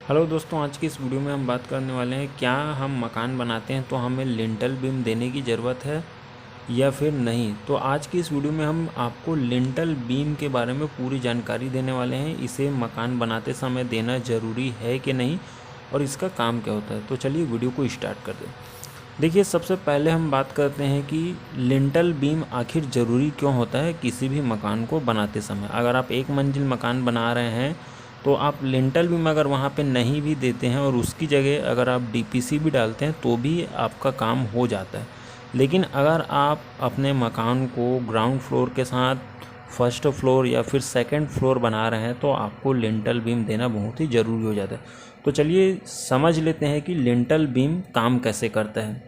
Hello दोस्तों, आज की इस वीडियो में हम बात करने वाले हैं क्या हम मकान बनाते हैं तो हमें लिंटल बीम देने की ज़रूरत है या फिर नहीं। तो आज की इस वीडियो में हम आपको लिंटल बीम के बारे में पूरी जानकारी देने वाले हैं। इसे मकान बनाते समय देना ज़रूरी है कि नहीं और इसका काम क्या होता है। तो चलिए वीडियो को स्टार्ट कर दें। देखिए, सबसे पहले हम बात करते हैं कि लिंटल बीम आखिर ज़रूरी क्यों होता है किसी भी मकान को बनाते समय। अगर आप एक मंजिल मकान बना रहे हैं तो आप लिंटल बीम अगर वहाँ पे नहीं भी देते हैं और उसकी जगह अगर आप डीपीसी भी डालते हैं तो भी आपका काम हो जाता है। लेकिन अगर आप अपने मकान को ग्राउंड फ्लोर के साथ फर्स्ट फ्लोर या फिर सेकंड फ्लोर बना रहे हैं तो आपको लिंटल बीम देना बहुत ही ज़रूरी हो जाता है। तो चलिए समझ लेते हैं कि लिंटल बीम काम कैसे करता है।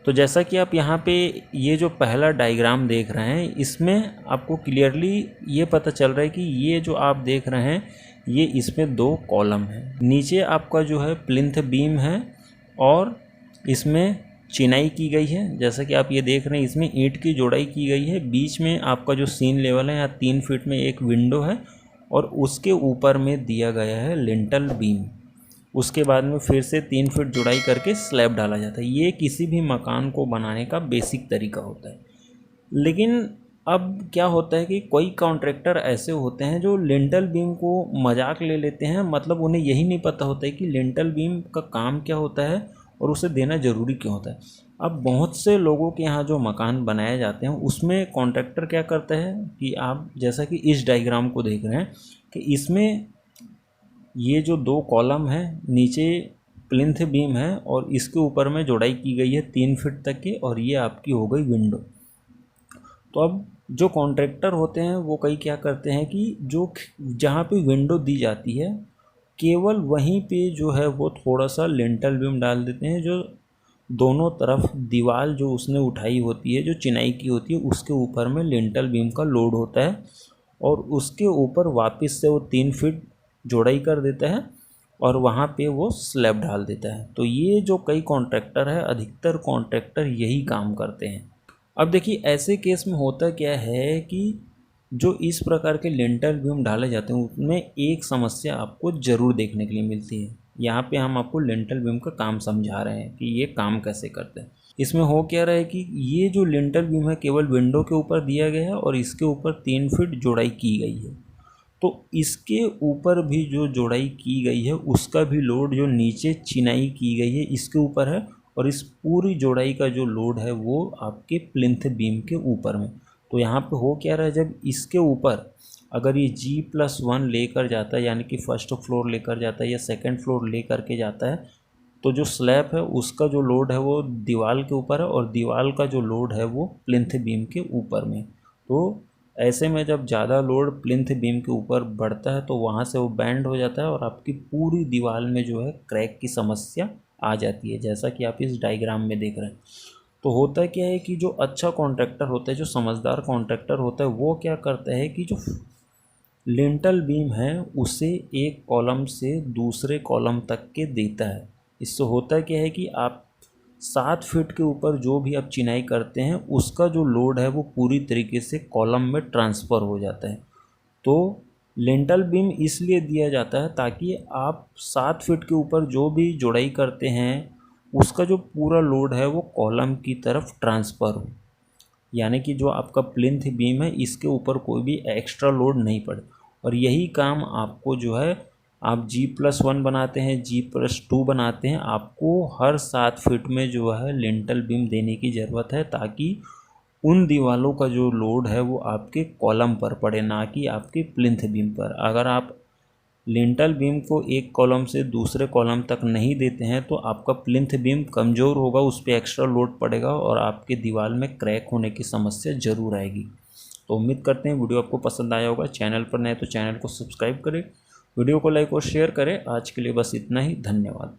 तो जैसा कि आप यहाँ पे ये जो पहला डायग्राम देख रहे हैं, इसमें आपको क्लियरली ये पता चल रहा है कि ये जो आप देख रहे हैं ये इसमें दो कॉलम है। नीचे आपका जो है प्लिंथ बीम है और इसमें चिनाई की गई है। जैसा कि आप ये देख रहे हैं इसमें ईंट की जोड़ाई की गई है। बीच में आपका जो सीन लेवल है, यहाँ 3 फीट में एक विंडो है और उसके ऊपर में दिया गया है लिंटल बीम। उसके बाद में फिर से 3 फीट जुड़ाई करके स्लैब डाला जाता है। ये किसी भी मकान को बनाने का बेसिक तरीका होता है। लेकिन अब क्या होता है कि कोई कॉन्ट्रैक्टर ऐसे होते हैं जो लिंटल बीम को मजाक ले लेते हैं। मतलब उन्हें यही नहीं पता होता है कि लिंटल बीम का काम क्या होता है और उसे देना ज़रूरी क्यों होता है। अब बहुत से लोगों के यहाँ जो मकान बनाए जाते हैं उसमें कॉन्ट्रैक्टर क्या करता है कि आप जैसा कि इस डायग्राम को देख रहे हैं कि इसमें ये जो दो कॉलम है, नीचे प्लिंथ बीम है और इसके ऊपर में जोड़ाई की गई है 3 फीट तक की और ये आपकी हो गई विंडो। तो अब जो कॉन्ट्रैक्टर होते हैं वो कई क्या करते हैं कि जो जहाँ पे विंडो दी जाती है केवल वहीं पे जो है वो थोड़ा सा लिंटल बीम डाल देते हैं। जो दोनों तरफ दीवार जो उसने उठाई होती है, जो चिनाई की होती है, उसके ऊपर में लिंटल बीम का लोड होता है और उसके ऊपर वापस से वो 3 फीट जोड़ाई कर देता है और वहाँ पे वो स्लैब डाल देता है। तो ये जो कई कॉन्ट्रैक्टर है, अधिकतर कॉन्ट्रैक्टर यही काम करते हैं। अब देखिए, ऐसे केस में होता क्या है कि जो इस प्रकार के लिंटल बीम डाले जाते हैं उनमें एक समस्या आपको ज़रूर देखने के लिए मिलती है। यहाँ पे हम आपको लिंटल बीम का काम समझा रहे हैं कि ये काम कैसे करते हैं। इसमें हो क्या रहा है कि ये जो लिंटल बीम है केवल विंडो के ऊपर दिया गया है और इसके ऊपर 3 फीट जोड़ाई की गई है। तो इसके ऊपर भी जो जोड़ाई की गई है उसका भी लोड जो नीचे चिनाई की गई है इसके ऊपर है और इस पूरी जोड़ाई का जो लोड है वो आपके प्लिंथ बीम के ऊपर में। तो यहाँ पे हो क्या रहा है, जब इसके ऊपर अगर ये G+1 लेकर जाता है, यानी कि फर्स्ट फ्लोर लेकर जाता है या सेकंड फ्लोर लेकर के जाता है, तो जो स्लैब है उसका जो लोड है वो दीवार के ऊपर है और दीवार का जो लोड है वो प्लिंथ बीम के ऊपर में। तो ऐसे में जब ज़्यादा लोड प्लिंथ बीम के ऊपर बढ़ता है तो वहाँ से वो बैंड हो जाता है और आपकी पूरी दीवार में जो है क्रैक की समस्या आ जाती है, जैसा कि आप इस डायग्राम में देख रहे हैं। तो होता क्या है कि जो अच्छा कॉन्ट्रैक्टर होता है, जो समझदार कॉन्ट्रैक्टर होता है, वो क्या करता है कि जो लिंटल बीम है उसे एक कॉलम से दूसरे कॉलम तक के देता है। इससे होता क्या है कि आप 7 फीट के ऊपर जो भी आप चिनाई करते हैं उसका जो लोड है वो पूरी तरीके से कॉलम में ट्रांसफ़र हो जाता है। तो लिंटल बीम इसलिए दिया जाता है ताकि आप 7 फीट के ऊपर जो भी जोड़ाई करते हैं उसका जो पूरा लोड है वो कॉलम की तरफ ट्रांसफ़र हो, यानी कि जो आपका प्लिंथ बीम है इसके ऊपर कोई भी एक्स्ट्रा लोड नहीं पड़े। और यही काम आपको जो है, आप G+1 बनाते हैं, G+2 बनाते हैं, आपको हर 7 फीट में जो है लिंटल बीम देने की ज़रूरत है ताकि उन दीवारों का जो लोड है वो आपके कॉलम पर पड़े, ना कि आपके प्लिंथ बीम पर। अगर आप लिंटल बीम को एक कॉलम से दूसरे कॉलम तक नहीं देते हैं तो आपका प्लिंथ बीम कमज़ोर होगा, उस पर एक्स्ट्रा लोड पड़ेगा और आपके दीवार में क्रैक होने की समस्या ज़रूर आएगी। तो उम्मीद करते हैं वीडियो आपको पसंद आया होगा। चैनल पर नए तो चैनल को सब्सक्राइब करें, वीडियो को लाइक और शेयर करें। आज के लिए बस इतना ही, धन्यवाद।